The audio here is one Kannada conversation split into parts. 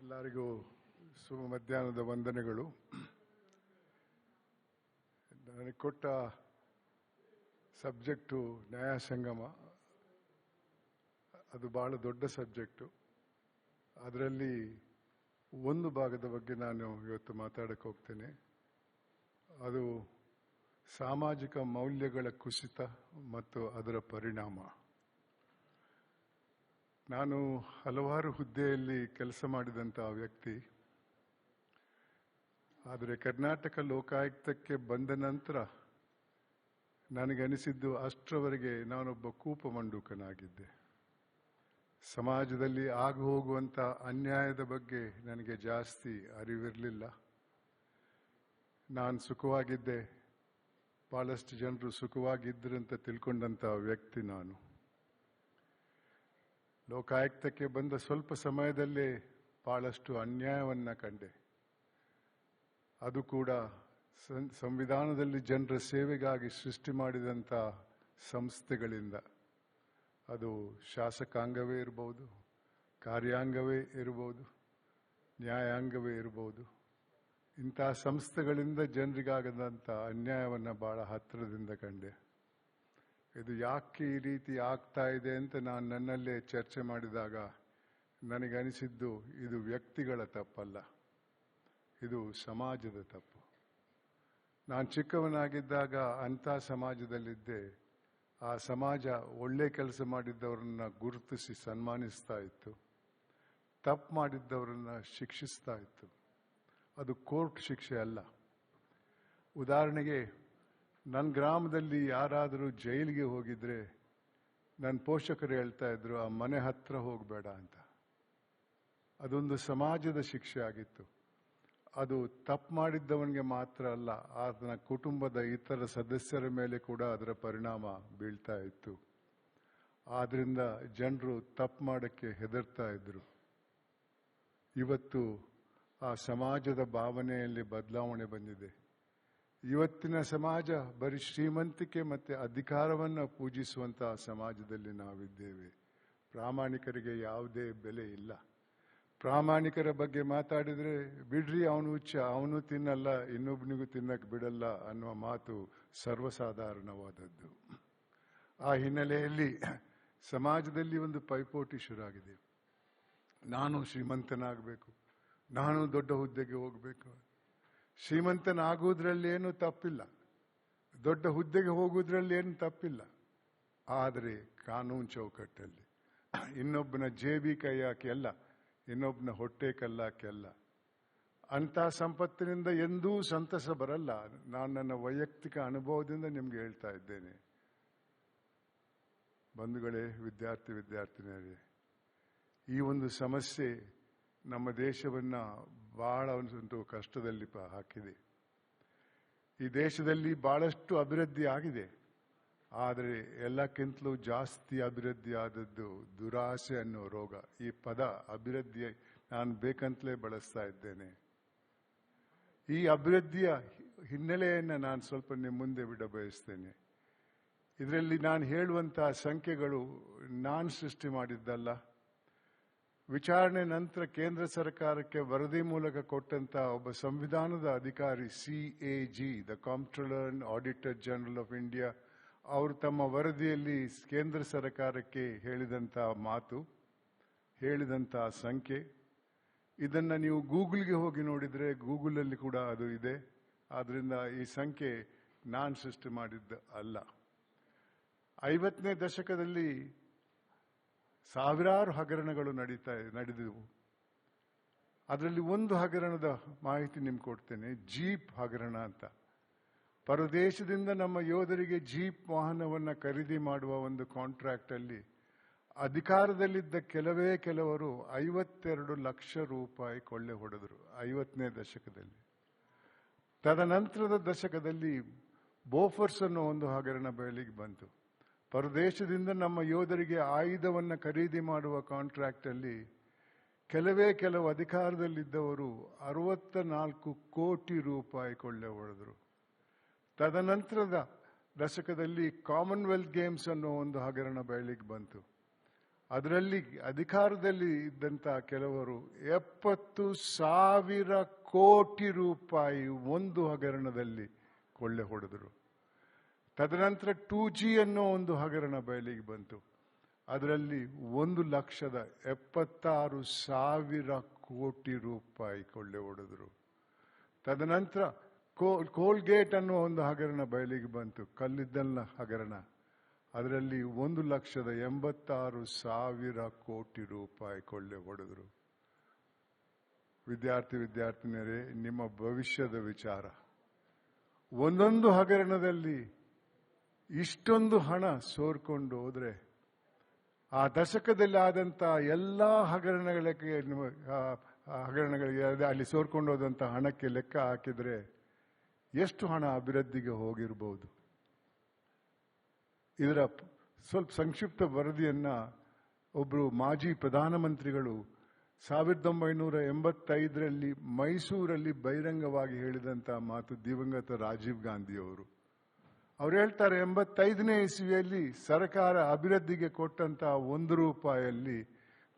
ಎಲ್ಲರಿಗೂ ಶುಭ ಮಧ್ಯಾಹ್ನದ ವಂದನೆಗಳು. ನನಗೆ ಕೊಟ್ಟ ಸಬ್ಜೆಕ್ಟು ನ್ಯಾಯ ಸಂಗಮ. ಅದು ಬಹಳ ದೊಡ್ಡ ಸಬ್ಜೆಕ್ಟು. ಅದರಲ್ಲಿ ಒಂದು ಭಾಗದ ಬಗ್ಗೆ ನಾನು ಇವತ್ತು ಮಾತಾಡಕ್ಕೆ ಹೋಗ್ತೇನೆ. ಅದು ಸಾಮಾಜಿಕ ಮೌಲ್ಯಗಳ ಕುಸಿತ ಮತ್ತು ಅದರ ಪರಿಣಾಮ. ನಾನು ಹಲವಾರು ಹುದ್ದೆಯಲ್ಲಿ ಕೆಲಸ ಮಾಡಿದಂಥ ವ್ಯಕ್ತಿ. ಆದರೆ ಕರ್ನಾಟಕ ಲೋಕಾಯುಕ್ತಕ್ಕೆ ಬಂದ ನಂತರ ನನಗನಿಸಿದ್ದು ಅಷ್ಟರವರೆಗೆ ನಾನೊಬ್ಬ ಕೂಪಮಂಡೂಕನಾಗಿದ್ದೆ. ಸಮಾಜದಲ್ಲಿ ಆಗ ಹೋಗುವಂಥ ಅನ್ಯಾಯದ ಬಗ್ಗೆ ನನಗೆ ಜಾಸ್ತಿ ಅರಿವಿರಲಿಲ್ಲ. ನಾನು ಸುಖವಾಗಿದ್ದೆ, ಭಾಳಷ್ಟು ಜನರು ಸುಖವಾಗಿದ್ದರಂತ ತಿಳ್ಕೊಂಡಂಥ ವ್ಯಕ್ತಿ ನಾನು. ಲೋಕಾಯುಕ್ತಕ್ಕೆ ಬಂದ ಸ್ವಲ್ಪ ಸಮಯದಲ್ಲೇ ಭಾಳಷ್ಟು ಅನ್ಯಾಯವನ್ನು ಕಂಡೆ. ಅದು ಕೂಡ ಸಂವಿಧಾನದಲ್ಲಿ ಜನರ ಸೇವೆಗಾಗಿ ಸೃಷ್ಟಿ ಮಾಡಿದಂಥ ಸಂಸ್ಥೆಗಳಿಂದ. ಅದು ಶಾಸಕಾಂಗವೇ ಇರ್ಬೋದು, ಕಾರ್ಯಾಂಗವೇ ಇರ್ಬೋದು, ನ್ಯಾಯಾಂಗವೇ ಇರ್ಬೋದು. ಇಂಥ ಸಂಸ್ಥೆಗಳಿಂದ ಜನರಿಗಾಗದಂಥ ಅನ್ಯಾಯವನ್ನು ಭಾಳ ಹತ್ತಿರದಿಂದ ಕಂಡೆ. ಇದು ಯಾಕೆ ಈ ರೀತಿ ಆಗ್ತಾ ಇದೆ ಅಂತ ನಾನು ನನ್ನಲ್ಲೇ ಚರ್ಚೆ ಮಾಡಿದಾಗ ನನಗನಿಸಿದ್ದು, ಇದು ವ್ಯಕ್ತಿಗಳ ತಪ್ಪಲ್ಲ, ಇದು ಸಮಾಜದ ತಪ್ಪು. ನಾನು ಚಿಕ್ಕವನಾಗಿದ್ದಾಗ ಅಂಥ ಸಮಾಜದಲ್ಲಿದ್ದೆ. ಆ ಸಮಾಜ ಒಳ್ಳೆ ಕೆಲಸ ಮಾಡಿದ್ದವರನ್ನ ಗುರುತಿಸಿ ಸನ್ಮಾನಿಸ್ತಾ ಇತ್ತು, ತಪ್ಪು ಮಾಡಿದ್ದವರನ್ನ ಶಿಕ್ಷಿಸ್ತಾ ಇತ್ತು. ಅದು ಕೋರ್ಟ್ ಶಿಕ್ಷೆ ಅಲ್ಲ. ಉದಾಹರಣೆಗೆ, ನನ್ನ ಗ್ರಾಮದಲ್ಲಿ ಯಾರಾದರೂ ಜೈಲಿಗೆ ಹೋಗಿದ್ರೆ ನನ್ನ ಪೋಷಕರು ಹೇಳ್ತಾ ಇದ್ರು, ಆ ಮನೆ ಹತ್ರ ಹೋಗಬೇಡ ಅಂತ. ಅದೊಂದು ಸಮಾಜದ ಶಿಕ್ಷೆ ಆಗಿತ್ತು. ಅದು ತಪ್ಪು ಮಾಡಿದ್ದವನಿಗೆ ಮಾತ್ರ ಅಲ್ಲ, ಆತನ ಕುಟುಂಬದ ಇತರ ಸದಸ್ಯರ ಮೇಲೆ ಕೂಡ ಅದರ ಪರಿಣಾಮ ಬೀಳ್ತಾ ಇತ್ತು. ಆದ್ರಿಂದ ಜನರು ತಪ್ಪು ಮಾಡೋಕ್ಕೆ ಹೆದರ್ತಾ ಇದ್ರು. ಇವತ್ತು ಆ ಸಮಾಜದ ಭಾವನೆಯಲ್ಲಿ ಬದಲಾವಣೆ ಬಂದಿದೆ. ಇವತ್ತಿನ ಸಮಾಜ ಬರೀ ಶ್ರೀಮಂತಿಕೆ ಮತ್ತು ಅಧಿಕಾರವನ್ನು ಪೂಜಿಸುವಂತಹ ಸಮಾಜದಲ್ಲಿ ನಾವಿದ್ದೇವೆ. ಪ್ರಾಮಾಣಿಕರಿಗೆ ಯಾವುದೇ ಬೆಲೆ ಇಲ್ಲ. ಪ್ರಾಮಾಣಿಕರ ಬಗ್ಗೆ ಮಾತಾಡಿದರೆ ಬಿಡ್ರಿ, ಅವನು ಹುಚ್ಚ, ಅವನು ತಿನ್ನಲ್ಲ, ಇನ್ನೊಬ್ಬನಿಗೂ ತಿನ್ನಕ್ಕೆ ಬಿಡಲ್ಲ ಅನ್ನುವ ಮಾತು ಸರ್ವಸಾಧಾರಣವಾದದ್ದು. ಆ ಹಿನ್ನೆಲೆಯಲ್ಲಿ ಸಮಾಜದಲ್ಲಿ ಒಂದು ಪೈಪೋಟಿ ಶುರುವಾಗಿದೆ. ನಾನು ಶ್ರೀಮಂತನಾಗಬೇಕು, ನಾನು ದೊಡ್ಡ ಹುದ್ದೆಗೆ ಹೋಗಬೇಕು. ಶ್ರೀಮಂತನಾಗುವುದರಲ್ಲಿ ಏನು ತಪ್ಪಿಲ್ಲ, ದೊಡ್ಡ ಹುದ್ದೆಗೆ ಹೋಗುವುದರಲ್ಲಿ ಏನು ತಪ್ಪಿಲ್ಲ. ಆದರೆ ಕಾನೂನು ಚೌಕಟ್ಟಲ್ಲಿ ಇನ್ನೊಬ್ಬನ ಜೇಬಿ ಕೈ ಹಾಕಿ ಅಲ್ಲ, ಇನ್ನೊಬ್ಬನ ಹೊಟ್ಟೆ ಕಲ್ಲಾಕಿ ಅಲ್ಲ. ಅಂಥ ಸಂಪತ್ತಿನಿಂದ ಎಂದೂ ಸಂತಸ ಬರಲ್ಲ. ನಾನು ನನ್ನ ವೈಯಕ್ತಿಕ ಅನುಭವದಿಂದ ನಿಮ್ಗೆ ಹೇಳ್ತಾ ಇದ್ದೇನೆ. ಬಂಧುಗಳೇ, ವಿದ್ಯಾರ್ಥಿನಿಯರೇ, ಈ ಒಂದು ಸಮಸ್ಯೆ ನಮ್ಮ ದೇಶವನ್ನ ಬಹಳ ಒಂದು ಕಷ್ಟದಲ್ಲಿ ಹಾಕಿದೆ. ಈ ದೇಶದಲ್ಲಿ ಬಹಳಷ್ಟು ಅಭಿವೃದ್ಧಿ ಆಗಿದೆ. ಆದರೆ ಎಲ್ಲಕ್ಕಿಂತಲೂ ಜಾಸ್ತಿ ಅಭಿವೃದ್ಧಿ ಆದದ್ದು ದುರಾಸೆ ಅನ್ನೋ ರೋಗ. ಈ ಪದ ಅಭಿವೃದ್ಧಿ ನಾನು ಬೇಕಂತಲೇ ಬಳಸ್ತಾ ಇದ್ದೇನೆ. ಈ ಅಭಿವೃದ್ಧಿಯ ಹಿನ್ನೆಲೆಯನ್ನು ನಾನು ಸ್ವಲ್ಪ ನಿಮ್ಮ ಮುಂದೆ ಬಿಡ ಬಯಸ್ತೇನೆ. ಇದರಲ್ಲಿ ನಾನು ಹೇಳುವಂತಹ ಸಂಖ್ಯೆಗಳು ನಾನು ಸೃಷ್ಟಿ ಮಾಡಿದ್ದಲ್ಲ. ವಿಚಾರಣೆ ನಂತರ ಕೇಂದ್ರ ಸರ್ಕಾರಕ್ಕೆ ವರದಿ ಮೂಲಕ ಕೊಟ್ಟಂತ ಒಬ್ಬ ಸಂವಿಧಾನದ ಅಧಿಕಾರಿ, CAG, the comptroller and auditor general of India, ಅವರು ತಮ್ಮ ವರದಿಯಲ್ಲಿ ಕೇಂದ್ರ ಸರ್ಕಾರಕ್ಕೆ ಹೇಳಿದಂಥ ಮಾತು, ಹೇಳಿದಂಥ ಸಂಖ್ಯೆ, ಇದನ್ನ ನೀವು ಗೂಗಲ್ಗೆ ಹೋಗಿ ನೋಡಿದರೆ ಗೂಗಲಲ್ಲಿ ಕೂಡ ಅದು ಇದೆ. ಆದ್ರಿಂದ ಈ ಸಂಖ್ಯೆ ನಾನು ಸೃಷ್ಟಿ ಮಾಡಿದ್ದ ಅಲ್ಲ. 50ನೇ ದಶಕದಲ್ಲಿ ಸಾವಿರಾರು ಹಗರಣಗಳು ನಡೆದವು. ಅದರಲ್ಲಿ ಒಂದು ಹಗರಣದ ಮಾಹಿತಿ ನಿಮ್ಗೆ ಕೊಡ್ತೇನೆ. ಜೀಪ್ ಹಗರಣ ಅಂತ. ಪರದೇಶದಿಂದ ನಮ್ಮ ಯೋಧರಿಗೆ ಜೀಪ್ ವಾಹನವನ್ನು ಖರೀದಿ ಮಾಡುವ ಒಂದು ಕಾಂಟ್ರಾಕ್ಟ್ ಅಲ್ಲಿ ಅಧಿಕಾರದಲ್ಲಿದ್ದ ಕೆಲವರು 52 ಲಕ್ಷ ರೂಪಾಯಿ ಕೊಳ್ಳೆ ಹೊಡೆದರು 50ನೇ ದಶಕದಲ್ಲಿ. ತದನಂತರದ ದಶಕದಲ್ಲಿ ಬೋಫರ್ಸ್ ಅನ್ನೋ ಒಂದು ಹಗರಣ ಬಯಲಿಗೆ ಬಂತು. ಪರದೇಶದಿಂದ ನಮ್ಮ ಯೋಧರಿಗೆ ಆಯುಧವನ್ನು ಖರೀದಿ ಮಾಡುವ ಕಾಂಟ್ರಾಕ್ಟ್ ಅಲ್ಲಿ ಕೆಲವು ಅಧಿಕಾರದಲ್ಲಿದ್ದವರು 64 ಕೋಟಿ ರೂಪಾಯಿ ಕೊಳ್ಳೆ ಹೊಡೆದರು. ತದನಂತರದ ದಶಕದಲ್ಲಿ ಕಾಮನ್ವೆಲ್ತ್ ಗೇಮ್ಸ್ ಅನ್ನೋ ಒಂದು ಹಗರಣ ಬಯಲಿಗೆ ಬಂತು. ಅದರಲ್ಲಿ ಅಧಿಕಾರದಲ್ಲಿ ಇದ್ದಂತ ಕೆಲವರು 70,000 ಕೋಟಿ ರೂಪಾಯಿ ಒಂದು ಹಗರಣದಲ್ಲಿ ಕೊಳ್ಳೆ ಹೊಡೆದರು. ತದನಂತರ 2G ಅನ್ನೋ ಒಂದು ಹಗರಣ ಬಯಲಿಗೆ ಬಂತು. ಅದರಲ್ಲಿ 1,76,000 ಕೋಟಿ ರೂಪಾಯಿ ಕೊಳ್ಳೆ ಹೊಡೆದರು. ತದನಂತರ ಕೋಲ್ಗೇಟ್ ಅನ್ನೋ ಒಂದು ಹಗರಣ ಬಯಲಿಗೆ ಬಂತು, ಕಲ್ಲಿದ್ದಲ್ನ ಹಗರಣ. ಅದರಲ್ಲಿ 1,86,000 ಕೋಟಿ ರೂಪಾಯಿ ಕೊಳ್ಳೆ ಹೊಡೆದರು. ವಿದ್ಯಾರ್ಥಿನಿಯರೇ, ನಿಮ್ಮ ಭವಿಷ್ಯದ ವಿಚಾರ. ಒಂದೊಂದು ಹಗರಣದಲ್ಲಿ ಇಷ್ಟೊಂದು ಹಣ ಸೋರ್ಕೊಂಡು ಹೋದ್ರೆ ಆ ದಶಕದಲ್ಲಿ ಆದಂತ ಎಲ್ಲಾ ಹಗರಣಗಳಿಗೆ ಅಲ್ಲಿ ಸೋರ್ಕೊಂಡು ಹೋದಂತ ಹಣಕ್ಕೆ ಲೆಕ್ಕ ಹಾಕಿದ್ರೆ ಎಷ್ಟು ಹಣ ಅಭಿವೃದ್ಧಿಗೆ ಹೋಗಿರಬಹುದು? ಇದರ ಸ್ವಲ್ಪ ಸಂಕ್ಷಿಪ್ತ ವರದಿಯನ್ನ ಒಬ್ಬರು ಮಾಜಿ ಪ್ರಧಾನಮಂತ್ರಿಗಳು 1985ರಲ್ಲಿ ಮೈಸೂರಲ್ಲಿ ಬಹಿರಂಗವಾಗಿ ಹೇಳಿದಂತ ಮಾತು ದಿವಂಗತ ರಾಜೀವ್ ಗಾಂಧಿ ಅವರು. ಅವ್ರು ಹೇಳ್ತಾರೆ, 85ನೇ ಇಸ್ವಿಯಲ್ಲಿ ಸರ್ಕಾರ ಅಭಿವೃದ್ಧಿಗೆ ಕೊಟ್ಟಂತ ₹1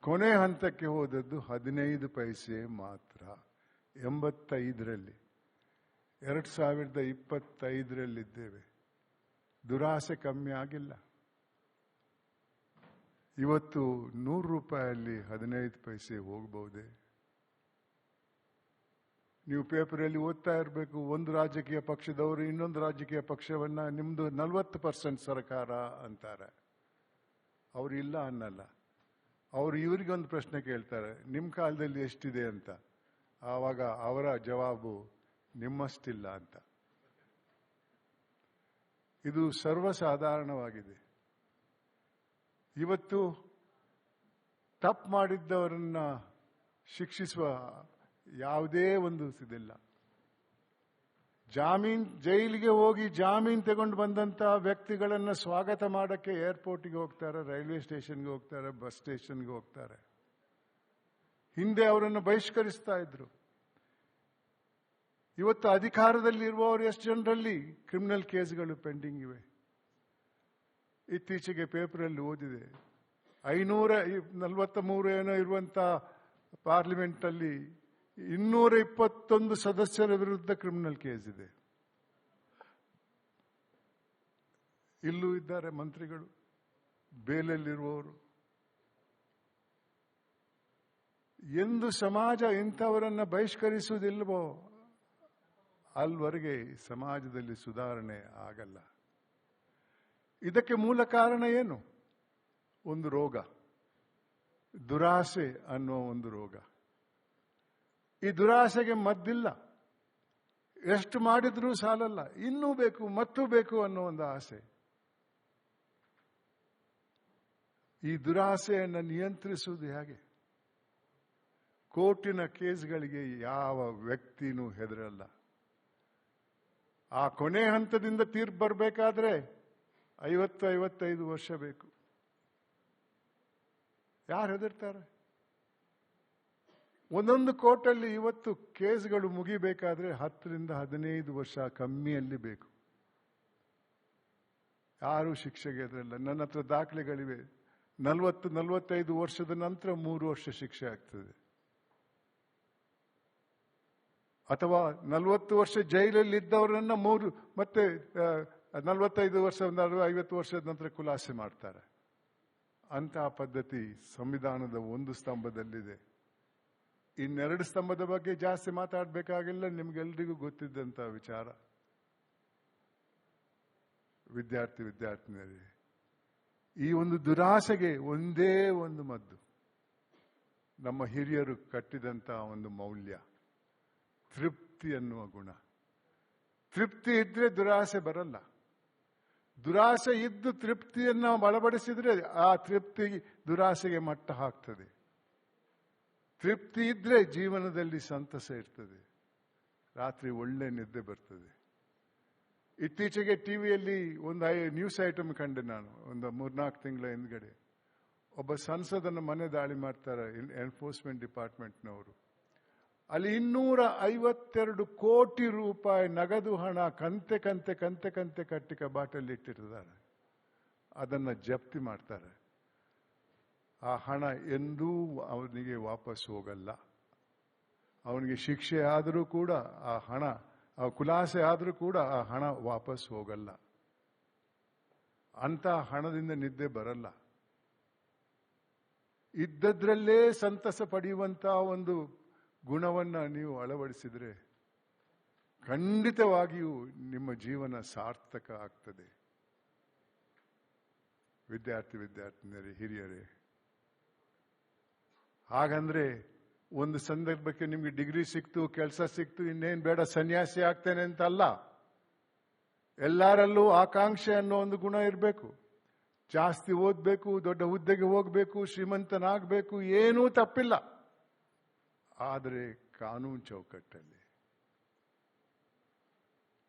ಕೊನೆ ಹಂತಕ್ಕೆ ಹೋದದ್ದು 15 ಪೈಸೆ ಮಾತ್ರ. 85ರಲ್ಲಿ. 2025ರಲ್ಲಿದ್ದೇವೆ. ದುರಾಸೆ ಕಮ್ಮಿ ಆಗಿಲ್ಲ. ಇವತ್ತು ₹100 15 ಪೈಸೆ ಹೋಗಬಹುದೇ? ನೀವು ಪೇಪರಲ್ಲಿ ಓದ್ತಾ ಇರಬೇಕು, ಒಂದು ರಾಜಕೀಯ ಪಕ್ಷದವರು ಇನ್ನೊಂದು ರಾಜಕೀಯ ಪಕ್ಷವನ್ನ ನಿಮ್ದು 40% ಸರ್ಕಾರ ಅಂತಾರೆ. ಅವ್ರು ಇಲ್ಲ ಅನ್ನಲ್ಲ. ಅವ್ರು ಇವರಿಗೊಂದು ಪ್ರಶ್ನೆ ಕೇಳ್ತಾರೆ, ನಿಮ್ಮ ಕಾಲದಲ್ಲಿ ಎಷ್ಟಿದೆ ಅಂತ. ಆವಾಗ ಅವರ ಜವಾಬು ನಿಮ್ಮಷ್ಟಿಲ್ಲ ಅಂತ. ಇದು ಸರ್ವಸಾಧಾರಣವಾಗಿದೆ. ಇವತ್ತು ತಪ್ಪು ಮಾಡಿದ್ದವರನ್ನ ಶಿಕ್ಷಿಸುವ ಯಾವುದೇ ಒಂದು ಇದಿಲ್ಲ. ಜೈಲಿಗೆ ಹೋಗಿ ಜಾಮೀನು ತಗೊಂಡು ಬಂದಂತ ವ್ಯಕ್ತಿಗಳನ್ನ ಸ್ವಾಗತ ಮಾಡಕ್ಕೆ ಏರ್ಪೋರ್ಟ್ಗೆ ಹೋಗ್ತಾರೆ, ರೈಲ್ವೆ ಸ್ಟೇಷನ್ಗೆ ಹೋಗ್ತಾರೆ, ಬಸ್ ಸ್ಟೇಷನ್ಗೆ ಹೋಗ್ತಾರೆ. ಹಿಂದೆ ಅವರನ್ನು ಬಹಿಷ್ಕರಿಸ್ತಾ ಇದ್ರು. ಇವತ್ತು ಅಧಿಕಾರದಲ್ಲಿ ಇರುವವರು ಎಷ್ಟು ಜನರಲ್ಲಿ ಕ್ರಿಮಿನಲ್ ಕೇಸ್ಗಳು ಪೆಂಡಿಂಗ್ ಇವೆ? ಇತ್ತೀಚೆಗೆ ಪೇಪರಲ್ಲಿ ಓದಿದೆ, 543 ಏನೋ ಇರುವಂತ ಪಾರ್ಲಿಮೆಂಟ್ ಅಲ್ಲಿ 221 ಸದಸ್ಯರ ವಿರುದ್ಧ ಕ್ರಿಮಿನಲ್ ಕೇಸ್ ಇದೆ. ಇಲ್ಲೂ ಇದ್ದಾರೆ ಮಂತ್ರಿಗಳು, ಬೇಲಲ್ಲಿರುವವರು. ಎಂದು ಸಮಾಜ ಇಂಥವರನ್ನ ಬಹಿಷ್ಕರಿಸುವುದಿಲ್ವೋ ಅಲ್ವರೆಗೆ ಸಮಾಜದಲ್ಲಿ ಸುಧಾರಣೆ ಆಗಲ್ಲ. ಇದಕ್ಕೆ ಮೂಲ ಕಾರಣ ಏನು? ಒಂದು ರೋಗ, ದುರಾಸೆ ಅನ್ನೋ ಒಂದು ರೋಗ. ಈ ದುರಾಸೆಗೆ ಮದ್ದಿಲ್ಲ. ಎಷ್ಟು ಮಾಡಿದ್ರೂ ಸಾಲಲ್ಲ, ಇನ್ನೂ ಬೇಕು, ಮತ್ತೂ ಬೇಕು ಅನ್ನೋ ಒಂದು ಆಸೆ. ಈ ದುರಾಸೆಯನ್ನು ನಿಯಂತ್ರಿಸುವುದು ಹೇಗೆ? ಕೋರ್ಟಿನ ಕೇಸ್ಗಳಿಗೆ ಯಾವ ವ್ಯಕ್ತಿನೂ ಹೆದರಲ್ಲ. ಆ ಕೊನೆ ಹಂತದಿಂದ ತೀರ್ಪು ಬರಬೇಕಾದ್ರೆ 50-55 ವರ್ಷ ಬೇಕು. ಯಾರು ಹೆದರ್ತಾರೆ? ಒಂದೊಂದು ಕೋರ್ಟಲ್ಲಿ ಇವತ್ತು ಕೇಸ್ಗಳು ಮುಗಿಬೇಕಾದ್ರೆ 10-15 ವರ್ಷ ಕಮ್ಮಿಯಲ್ಲಿ ಬೇಕು. ಯಾರೂ ಶಿಕ್ಷೆಗೆ ಹೆದರಲ್ಲ. ನನ್ನ ಹತ್ರ ದಾಖಲೆಗಳಿವೆ. 40-45 ವರ್ಷದ ನಂತರ 3 ವರ್ಷ ಶಿಕ್ಷೆ ಆಗ್ತದೆ. ಅಥವಾ 40 ವರ್ಷ ಜೈಲಲ್ಲಿ ಇದ್ದವರನ್ನ ಮತ್ತೆ 45 ವರ್ಷ 50 ವರ್ಷದ ನಂತರ ಖುಲಾಸೆ ಮಾಡ್ತಾರೆ. ಅಂತಹ ಪದ್ಧತಿ ಸಂವಿಧಾನದ ಒಂದು ಸ್ತಂಭದಲ್ಲಿದೆ. ಇನ್ನೆರಡು ಸ್ತಂಭದ ಬಗ್ಗೆ ಜಾಸ್ತಿ ಮಾತಾಡಬೇಕಾಗಿಲ್ಲ, ನಿಮ್ಗೆಲ್ರಿಗೂ ಗೊತ್ತಿದ್ದಂತ ವಿಚಾರ. ವಿದ್ಯಾರ್ಥಿನಿಯರೇ, ಈ ಒಂದು ದುರಾಸೆಗೆ ಒಂದೇ ಒಂದು ಮದ್ದು, ನಮ್ಮ ಹಿರಿಯರು ಕಟ್ಟಿದಂತ ಒಂದು ಮೌಲ್ಯ, ತೃಪ್ತಿ ಅನ್ನುವ ಗುಣ. ತೃಪ್ತಿ ಇದ್ರೆ ದುರಾಸೆ ಬರಲ್ಲ. ದುರಾಸೆ ಇದ್ದು ತೃಪ್ತಿಯನ್ನು ಬಲಪಡಿಸಿದ್ರೆ ಆ ತೃಪ್ತಿ ದುರಾಸೆಗೆ ಮಟ್ಟ ಹಾಕ್ತದೆ. ತೃಪ್ತಿ ಇದ್ರೆ ಜೀವನದಲ್ಲಿ ಸಂತಸ ಇರ್ತದೆ, ರಾತ್ರಿ ಒಳ್ಳೆ ನಿದ್ದೆ ಬರ್ತದೆ. ಇತ್ತೀಚೆಗೆ ಟಿವಿಯಲ್ಲಿ ಒಂದು ನ್ಯೂಸ್ ಐಟಮ್ ಕಂಡೆ ನಾನು, ಒಂದು 3-4 ತಿಂಗಳ ಹಿಂದ್ಗಡೆ. ಒಬ್ಬ ಸಂಸದನ ಮನೆ ದಾಳಿ ಮಾಡ್ತಾರೆ ಎನ್ಫೋರ್ಸ್ಮೆಂಟ್ ಡಿಪಾರ್ಟ್ಮೆಂಟ್ನವರು. ಅಲ್ಲಿ 252 ಕೋಟಿ ರೂಪಾಯಿ ನಗದು ಹಣ ಕಂತೆ ಕಟ್ಟಿ ಕಬಾಟಲ್ಲಿ ಇಟ್ಟಿರ್ತಾರೆ. ಅದನ್ನ ಜಪ್ತಿ ಮಾಡ್ತಾರೆ. ಆ ಹಣ ಎಂದೂ ಅವನಿಗೆ ವಾಪಸ್ ಹೋಗಲ್ಲ. ಅವನಿಗೆ ಶಿಕ್ಷೆ ಆದರೂ ಕೂಡ ಆ ಹಣ, ಖುಲಾಸೆ ಆದರೂ ಕೂಡ ಆ ಹಣ ವಾಪಸ್ ಹೋಗಲ್ಲ. ಅಂತ ಹಣದಿಂದ ನಿದ್ದೆ ಬರಲ್ಲ. ಇದ್ದದ್ರಲ್ಲೇ ಸಂತಸ ಪಡೆಯುವಂತ ಒಂದು ಗುಣವನ್ನ ನೀವು ಅಳವಡಿಸಿದ್ರೆ ಖಂಡಿತವಾಗಿಯೂ ನಿಮ್ಮ ಜೀವನ ಸಾರ್ಥಕ ಆಗ್ತದೆ. ವಿದ್ಯಾರ್ಥಿನಿಯರೇ, ಹಿರಿಯರೇ, ಹಾಗಂದ್ರೆ ಒಂದು ಸಂದರ್ಭಕ್ಕೆ ನಿಮ್ಗೆ ಡಿಗ್ರಿ ಸಿಕ್ತು, ಕೆಲಸ ಸಿಕ್ತು, ಇನ್ನೇನ್ ಬೇಡ ಸನ್ಯಾಸಿ ಆಗ್ತೇನೆ ಅಂತ ಅಲ್ಲ. ಎಲ್ಲರಲ್ಲೂ ಆಕಾಂಕ್ಷೆ ಅನ್ನೋ ಒಂದು ಗುಣ ಇರಬೇಕು. ಜಾಸ್ತಿ ಓದ್ಬೇಕು, ದೊಡ್ಡ ಹುದ್ದೆಗೆ ಹೋಗ್ಬೇಕು, ಶ್ರೀಮಂತನಾಗಬೇಕು, ಏನೂ ತಪ್ಪಿಲ್ಲ. ಆದರೆ ಕಾನೂನು ಚೌಕಟ್ಟಲ್ಲಿ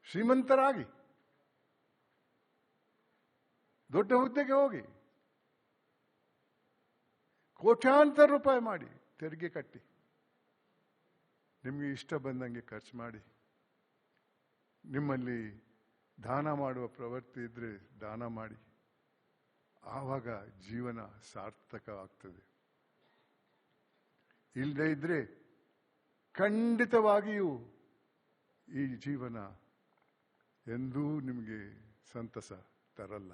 ಶ್ರೀಮಂತರಾಗಿ ದೊಡ್ಡ ಹುದ್ದೆಗೆ ಹೋಗಿ ಕೋಟ್ಯಾಂತರ ರೂಪಾಯಿ ಮಾಡಿ ತೆರಿಗೆ ಕಟ್ಟಿ ನಿಮಗೆ ಇಷ್ಟ ಬಂದಂಗೆ ಖರ್ಚು ಮಾಡಿ, ನಿಮ್ಮಲ್ಲಿ ದಾನ ಮಾಡುವ ಪ್ರವೃತ್ತಿ ಇದ್ರೆ ದಾನ ಮಾಡಿ. ಆವಾಗ ಜೀವನ ಸಾರ್ಥಕವಾಗ್ತದೆ. ಇಲ್ಲದೆ ಇದ್ರೆ ಖಂಡಿತವಾಗಿಯೂ ಈ ಜೀವನ ಎಂದೂ ನಿಮಗೆ ಸಂತಸ ತರಲ್ಲ.